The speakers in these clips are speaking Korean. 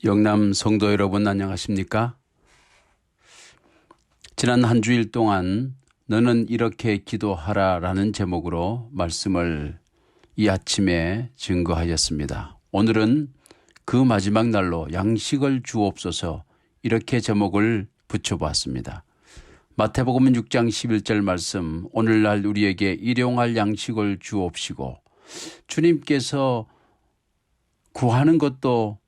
영남 성도 여러분 안녕하십니까? 지난 한 주일 동안 너는 이렇게 기도하라 라는 제목으로 말씀을 이 아침에 증거하였습니다. 오늘은 그 마지막 날로 양식을 주옵소서 이렇게 제목을 붙여보았습니다. 마태복음 6장 11절 말씀, 오늘날 우리에게 일용할 양식을 주옵시고, 주님께서 구하는 것도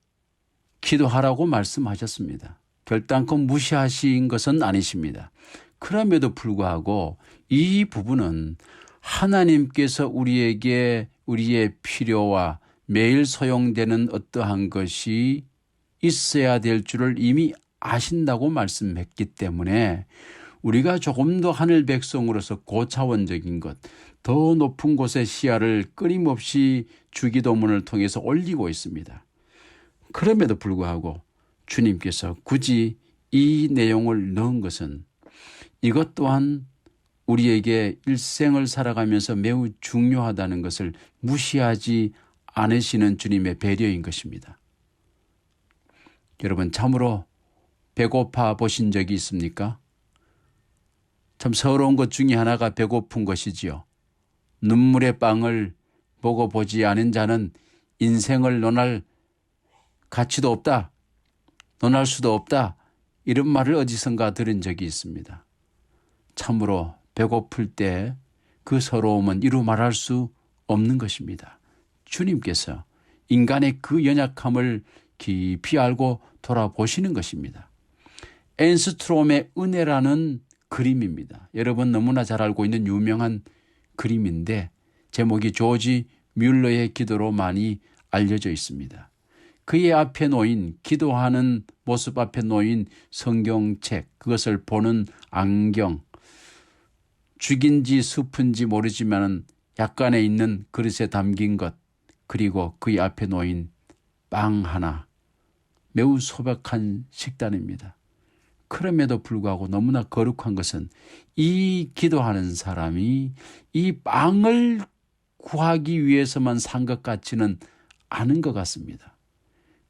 기도하라고 말씀하셨습니다. 결단코 무시하신 것은 아니십니다. 그럼에도 불구하고 이 부분은 하나님께서 우리에게 우리의 필요와 매일 소용되는 어떠한 것이 있어야 될 줄을 이미 아신다고 말씀했기 때문에 우리가 조금 더 하늘 백성으로서 고차원적인 것, 더 높은 곳의 시야를 끊임없이 주기도문을 통해서 올리고 있습니다. 그럼에도 불구하고 주님께서 굳이 이 내용을 넣은 것은 이것 또한 우리에게 일생을 살아가면서 매우 중요하다는 것을 무시하지 않으시는 주님의 배려인 것입니다. 여러분, 참으로 배고파 보신 적이 있습니까? 참 서러운 것 중에 하나가 배고픈 것이지요. 눈물의 빵을 보고 보지 않은 자는 인생을 논할 가치도 없다, 논할 수도 없다, 이런 말을 어디선가 들은 적이 있습니다. 참으로 배고플 때 그 서러움은 이루 말할 수 없는 것입니다. 주님께서 인간의 그 연약함을 깊이 알고 돌아보시는 것입니다. 앤스트롬의 은혜라는 그림입니다. 여러분 너무나 잘 알고 있는 유명한 그림인데 제목이 조지 뮬러의 기도로 많이 알려져 있습니다. 그의 앞에 놓인, 기도하는 모습 앞에 놓인 성경책, 그것을 보는 안경, 죽인지 숲인지 모르지만 약간에 있는 그릇에 담긴 것, 그리고 그의 앞에 놓인 빵 하나, 매우 소박한 식단입니다. 그럼에도 불구하고 너무나 거룩한 것은 이 기도하는 사람이 이 빵을 구하기 위해서만 산 것 같지는 않은 것 같습니다.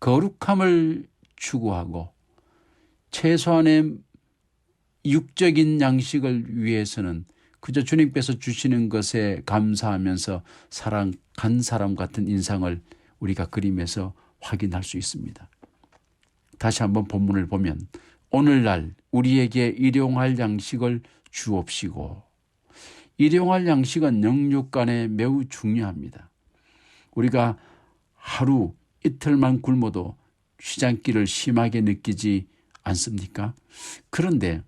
거룩함을 추구하고 최소한의 육적인 양식을 위해서는 그저 주님께서 주시는 것에 감사하면서 살아간 사람 같은 인상을 우리가 그림에서 확인할 수 있습니다. 다시 한번 본문을 보면 오늘날 우리에게 일용할 양식을 주옵시고, 일용할 양식은 영육간에 매우 중요합니다. 우리가 하루 이틀만 굶어도 쉬장기를 심하게 느끼지 않습니까? 그런데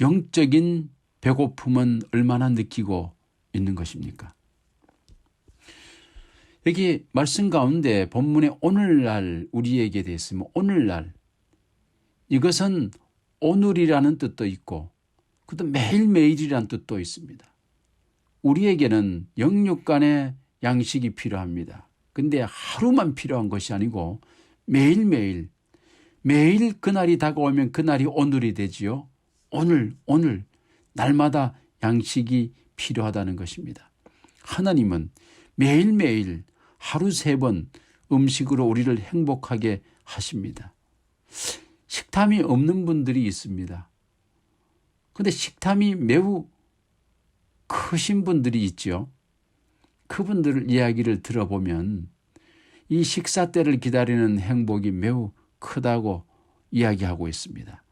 영적인 배고픔은 얼마나 느끼고 있는 것입니까? 여기 말씀 가운데 본문에 오늘날 우리에게 대했으면 오늘날, 이것은 오늘이라는 뜻도 있고 그것도 매일매일이라는 뜻도 있습니다. 우리에게는 영육간의 양식이 필요합니다. 근데 하루만 필요한 것이 아니고 매일매일, 매일 그날이 다가오면 그날이 오늘이 되지요. 오늘 날마다 양식이 필요하다는 것입니다. 하나님은 매일매일 하루 3번 음식으로 우리를 행복하게 하십니다. 식탐이 없는 분들이 있습니다. 그런데 식탐이 매우 크신 분들이 있죠. 그분들 이야기를 들어보면 이 식사 때를 기다리는 행복이 매우 크다고 이야기하고 있습니다.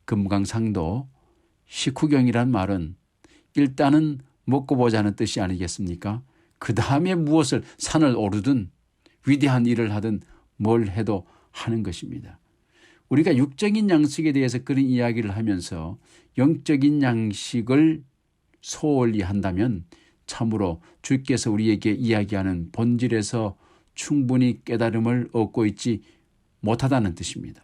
금강상도 식후경이란 말은 일단은 먹고 보자는 뜻이 아니겠습니까? 그 다음에 무엇을 산을 오르든 위대한 일을 하든 뭘 해도 하는 것입니다. 우리가 육적인 양식에 대해서 그런 이야기를 하면서 영적인 양식을 소홀히 한다면 참으로 주께서 우리에게 이야기하는 본질에서 충분히 깨달음을 얻고 있지 못하다는 뜻입니다.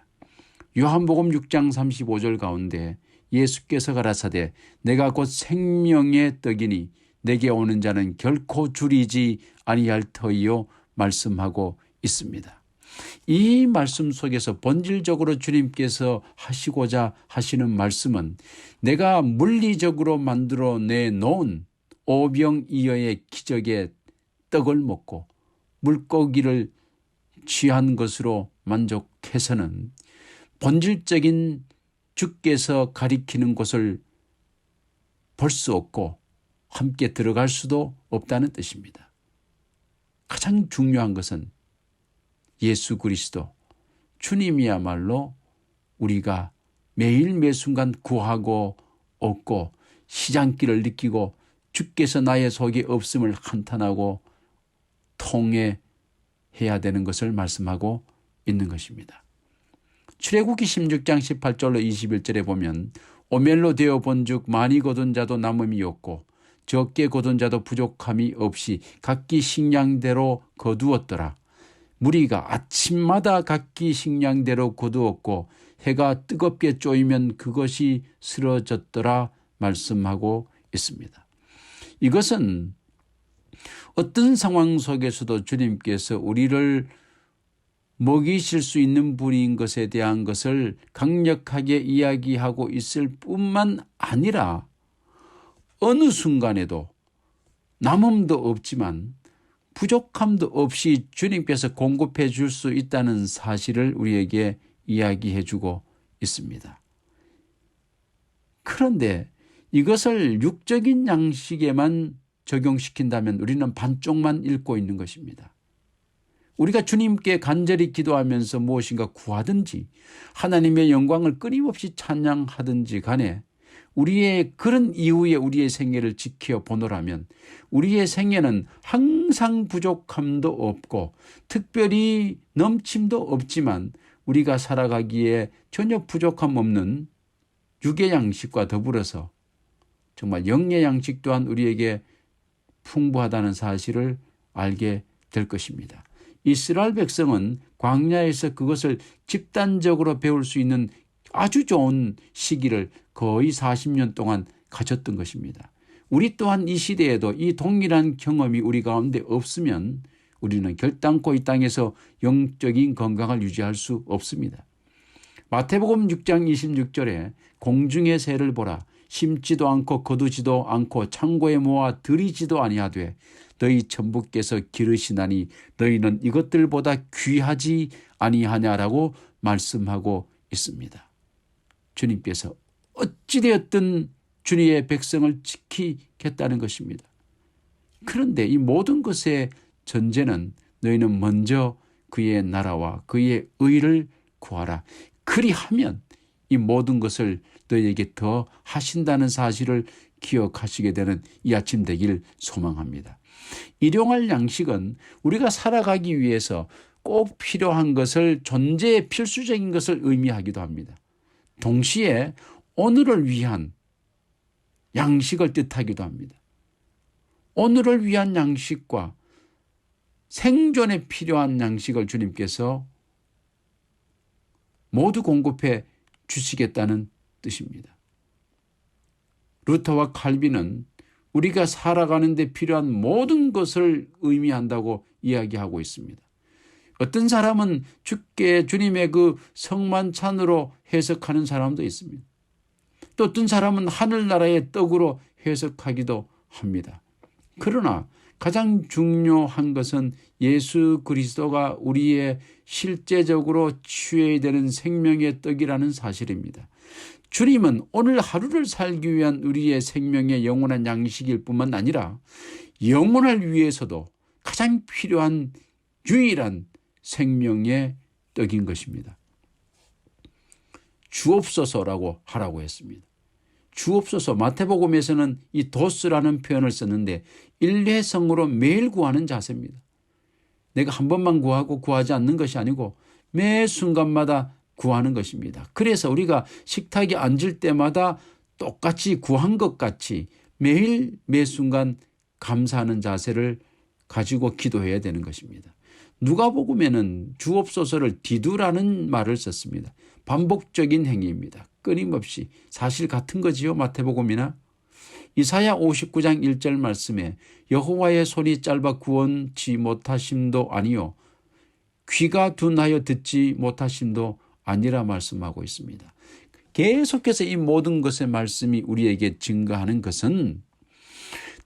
요한복음 6장 35절 가운데 예수께서 가라사대 내가 곧 생명의 떡이니 내게 오는 자는 결코 줄이지 아니할 터이요 말씀하고 있습니다. 이 말씀 속에서 본질적으로 주님께서 하시고자 하시는 말씀은 내가 물리적으로 만들어 내놓은 오병이어의 기적의 떡을 먹고 물고기를 취한 것으로 만족 해서는 본질적인 주께서 가리키는 곳을 볼 수 없고 함께 들어갈 수도 없다는 뜻입니다. 가장 중요한 것은 예수 그리스도, 주님이야말로 우리가 매일 매순간 구하고 얻고 시장길을 느끼고 주께서 나의 속에 없음을 한탄하고 통회해야 되는 것을 말씀하고 있는 것입니다. 출애굽기 16장 18절로 21절에 보면 오멜로 되어 본즉 많이 거둔 자도 남음이 없고 적게 거둔 자도 부족함이 없이 각기 식량대로 거두었더라. 무리가 아침마다 각기 식량대로 거두었고 해가 뜨겁게 쪼이면 그것이 쓰러졌더라 말씀하고 있습니다. 이것은 어떤 상황 속에서도 주님께서 우리를 먹이실 수 있는 분인 것에 대한 것을 강력하게 이야기하고 있을 뿐만 아니라 어느 순간에도 남음도 없지만 부족함도 없이 주님께서 공급해 줄 수 있다는 사실을 우리에게 이야기해 주고 있습니다. 그런데 이것을 육적인 양식에만 적용시킨다면 우리는 반쪽만 읽고 있는 것입니다. 우리가 주님께 간절히 기도하면서 무엇인가 구하든지 하나님의 영광을 끊임없이 찬양하든지 간에 우리의 그런 이후에 우리의 생애를 지켜보노라면 우리의 생애는 항상 부족함도 없고 특별히 넘침도 없지만 우리가 살아가기에 전혀 부족함 없는 육의 양식과 더불어서 정말 영의 양식 또한 우리에게 풍부하다는 사실을 알게 될 것입니다. 이스라엘 백성은 광야에서 그것을 집단적으로 배울 수 있는 아주 좋은 시기를 거의 40년 동안 가졌던 것입니다. 우리 또한 이 시대에도 이 동일한 경험이 우리 가운데 없으면 우리는 결단코 이 땅에서 영적인 건강을 유지할 수 없습니다. 마태복음 6장 26절에 공중의 새를 보라. 심지도 않고 거두지도 않고 창고에 모아 들이지도 아니하되 너희 천부께서 기르시나니 너희는 이것들보다 귀하지 아니하냐라고 말씀하고 있습니다. 주님께서 어찌되었든 주님의 백성을 지키겠다는 것입니다. 그런데 이 모든 것의 전제는 너희는 먼저 그의 나라와 그의 의를 구하라. 그리하면 이 모든 것을 너희에게 더 하신다는 사실을 기억하시게 되는 이 아침 되길 소망합니다. 일용할 양식은 우리가 살아가기 위해서 꼭 필요한 것을 존재의 필수적인 것을 의미하기도 합니다. 동시에 오늘을 위한 양식을 뜻하기도 합니다. 오늘을 위한 양식과 생존에 필요한 양식을 주님께서 모두 공급해 주시겠다는 뜻입니다. 루터와 칼빈은 우리가 살아가는 데 필요한 모든 것을 의미한다고 이야기하고 있습니다. 어떤 사람은 주님의 그 성만찬으로 해석하는 사람도 있습니다. 또 어떤 사람은 하늘나라의 떡으로 해석하기도 합니다. 그러나 가장 중요한 것은 예수 그리스도가 우리의 실제적으로 취해야 되는 생명의 떡이라는 사실입니다. 주님은 오늘 하루를 살기 위한 우리의 생명의 영원한 양식일 뿐만 아니라 영원을 위해서도 가장 필요한 유일한 생명의 떡인 것입니다. 주옵소서라고 하라고 했습니다. 주옵소서. 마태복음에서는 이 도스라는 표현을 썼는데 일회성으로 매일 구하는 자세입니다. 내가 한 번만 구하고 구하지 않는 것이 아니고 매 순간마다 구하는 것입니다. 그래서 우리가 식탁에 앉을 때마다 똑같이 구한 것 같이 매일 매 순간 감사하는 자세를 가지고 기도해야 되는 것입니다. 누가복음에는 주옵소서를 디두라는 말을 썼습니다. 반복적인 행위입니다. 끊임없이. 사실 같은 거지요. 마태복음이나. 이사야 59장 1절 말씀에 여호와의 손이 짧아 구원치 못하심도 아니요 귀가 둔하여 듣지 못하심도 아니라 말씀하고 있습니다. 계속해서 이 모든 것의 말씀이 우리에게 증거하는 것은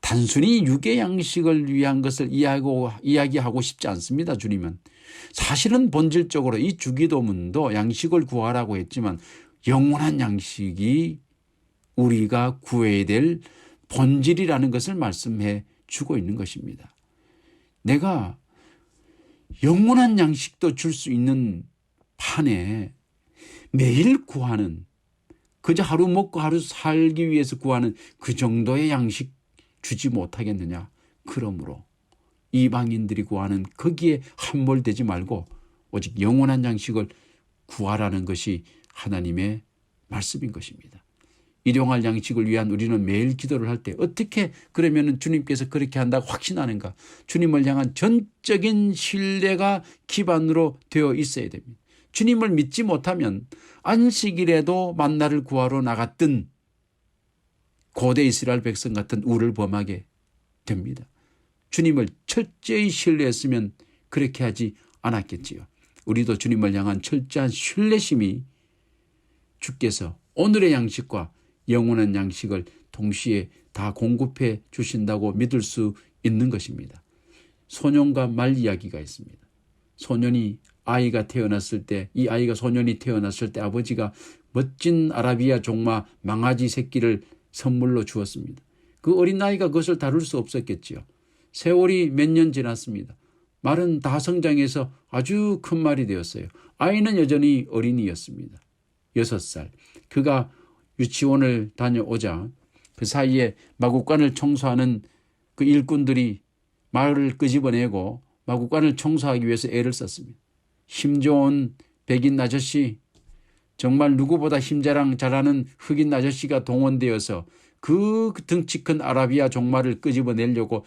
단순히 육의 양식을 위한 것을 이야기하고 싶지 않습니다. 주님은 사실은 본질적으로 이 주기도문도 양식을 구하라고 했지만 영원한 양식이 우리가 구해야 될 본질이라는 것을 말씀해 주고 있는 것입니다. 내가 영원한 양식도 줄 수 있는 판에 매일 구하는, 그저 하루 먹고 하루 살기 위해서 구하는 그 정도의 양식 주지 못하겠느냐. 그러므로 이방인들이 구하는 거기에 함몰되지 말고 오직 영원한 양식을 구하라는 것이 하나님의 말씀인 것입니다. 일용할 양식을 위한 우리는 매일 기도를 할 때 어떻게 그러면 주님께서 그렇게 한다고 확신하는가? 주님을 향한 전적인 신뢰가 기반으로 되어 있어야 됩니다. 주님을 믿지 못하면 안식일에도 만나를 구하러 나갔던 고대 이스라엘 백성 같은 우를 범하게 됩니다. 주님을 철저히 신뢰했으면 그렇게 하지 않았겠지요. 우리도 주님을 향한 철저한 신뢰심이 주께서 오늘의 양식과 영원한 양식을 동시에 다 공급해 주신다고 믿을 수 있는 것입니다. 소년과 말 이야기가 있습니다. 소년이 아이가 태어났을 때, 이 아이가 소년이 태어났을 때 아버지가 멋진 아라비아 종마 망아지 새끼를 선물로 주었습니다. 그 어린아이가 그것을 다룰 수 없었겠지요. 세월이 몇 년 지났습니다. 말은 다 성장해서 아주 큰 말이 되었어요. 아이는 여전히 어린이였습니다. 6살. 그가 유치원을 다녀오자 그 사이에 마구간을 청소하는 그 일꾼들이 말을 끄집어내고 마구간을 청소하기 위해서 애를 썼습니다. 힘 좋은 백인 아저씨, 정말 누구보다 힘자랑 잘하는 흑인 아저씨가 동원되어서 그 덩치 큰 아라비아 종말을 끄집어내려고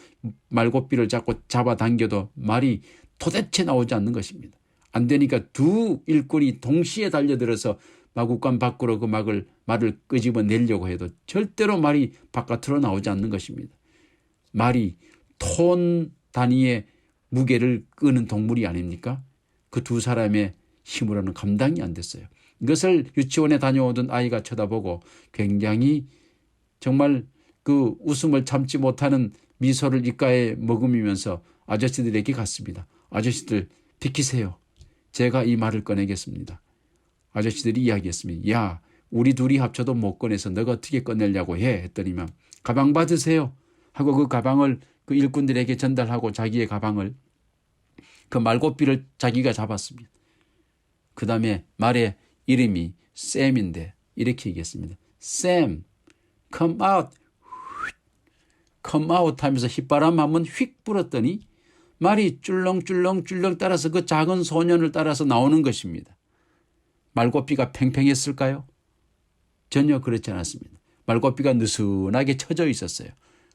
말고삐를 잡고 잡아당겨도 말이 도대체 나오지 않는 것입니다. 안 되니까 두 일꾼이 동시에 달려들어서 마구간 밖으로 그 말을 끄집어내려고 해도 절대로 말이 바깥으로 나오지 않는 것입니다. 말이 톤 단위의 무게를 끄는 동물이 아닙니까? 그 두 사람의 힘으로는 감당이 안 됐어요. 이것을 유치원에 다녀오던 아이가 쳐다보고 굉장히 정말 그 웃음을 참지 못하는 미소를 입가에 머금으면서 아저씨들에게 갔습니다. 아저씨들 비키세요. 제가 이 말을 꺼내겠습니다. 아저씨들이 이야기했습니다. 야, 우리 둘이 합쳐도 못 꺼내서 너가 어떻게 꺼내려고 해? 했더니만 가방 받으세요 하고 그 가방을 그 일꾼들에게 전달하고 자기의 가방을, 그 말고삐를 자기가 잡았습니다. 그 다음에 말의 이름이 샘인데 이렇게 얘기했습니다. 샘, come out. come out 하면서 휘바람 한번 휙 불었더니 말이 쫄렁쫄렁 따라서 그 작은 소년을 따라서 나오는 것입니다. 말고삐가 팽팽했을까요? 전혀 그렇지 않았습니다. 말고삐가 느슨하게 쳐져 있었어요.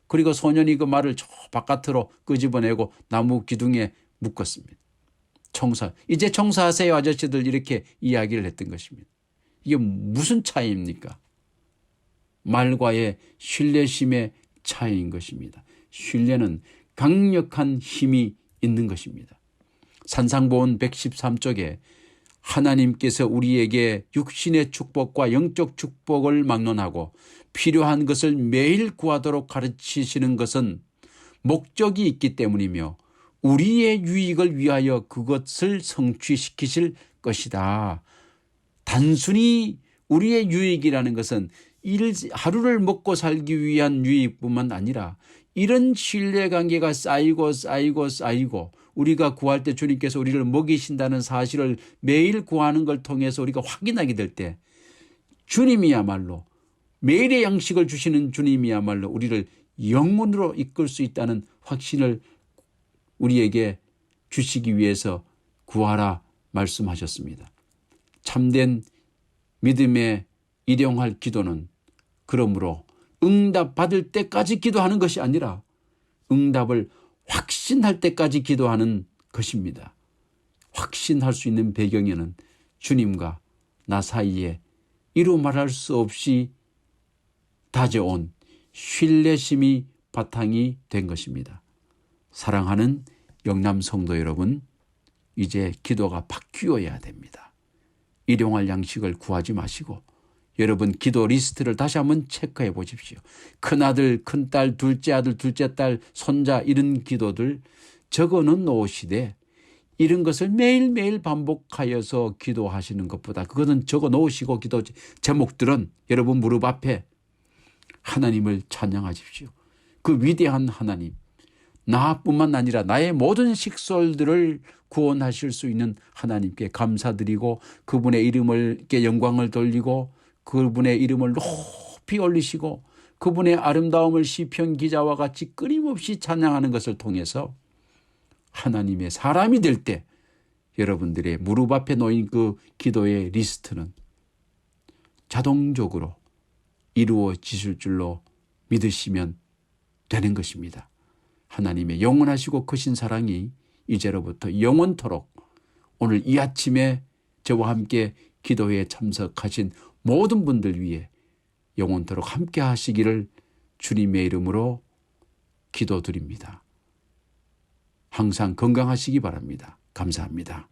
그리고 소년이 그 말을 저 바깥으로 끄집어내고 나무 기둥에 묶었습니다. 이제 청소하세요 아저씨들, 이렇게 이야기를 했던 것입니다. 이게 무슨 차이입니까? 말과의 신뢰심의 차이인 것입니다. 신뢰는 강력한 힘이 있는 것입니다. 산상보훈 113쪽에 하나님께서 우리에게 육신의 축복과 영적 축복을 막론하고 필요한 것을 매일 구하도록 가르치시는 것은 목적이 있기 때문이며 우리의 유익을 위하여 그것을 성취시키실 것이다. 단순히 우리의 유익이라는 것은 하루를 먹고 살기 위한 유익뿐만 아니라 이런 신뢰관계가 쌓이고 우리가 구할 때 주님께서 우리를 먹이신다는 사실을 매일 구하는 걸 통해서 우리가 확인하게 될 때 주님이야말로, 매일의 양식을 주시는 주님이야말로 우리를 영원으로 이끌 수 있다는 확신을 우리에게 주시기 위해서 구하라 말씀하셨습니다. 참된 믿음의 일용할 기도는 그러므로 응답받을 때까지 기도하는 것이 아니라 응답을 확신할 때까지 기도하는 것입니다. 확신할 수 있는 배경에는 주님과 나 사이에 이루 말할 수 없이 다져온 신뢰심이 바탕이 된 것입니다. 사랑하는 영남 성도 여러분, 이제 기도가 바뀌어야 됩니다. 일용할 양식을 구하지 마시고 여러분 기도 리스트를 다시 한번 체크해 보십시오. 큰아들, 큰딸, 둘째 아들, 둘째 딸, 손자 이런 기도들 적어는 놓으시되 이런 것을 매일매일 반복하여서 기도하시는 것보다 그것은 적어 놓으시고 기도 제목들은 여러분 무릎 앞에 하나님을 찬양하십시오. 그 위대한 하나님, 나뿐만 아니라 나의 모든 식솔들을 구원하실 수 있는 하나님께 감사드리고 그분의 이름을께 영광을 돌리고 그분의 이름을 높이 올리시고 그분의 아름다움을 시편 기자와 같이 끊임없이 찬양하는 것을 통해서 하나님의 사람이 될 때 여러분들의 무릎 앞에 놓인 그 기도의 리스트는 자동적으로 이루어지실 줄로 믿으시면 되는 것입니다. 하나님의 영원하시고 크신 사랑이 이제로부터 영원토록 오늘 이 아침에 저와 함께 기도회에 참석하신 모든 분들 위해 영원토록 함께 하시기를 주님의 이름으로 기도드립니다. 항상 건강하시기 바랍니다. 감사합니다.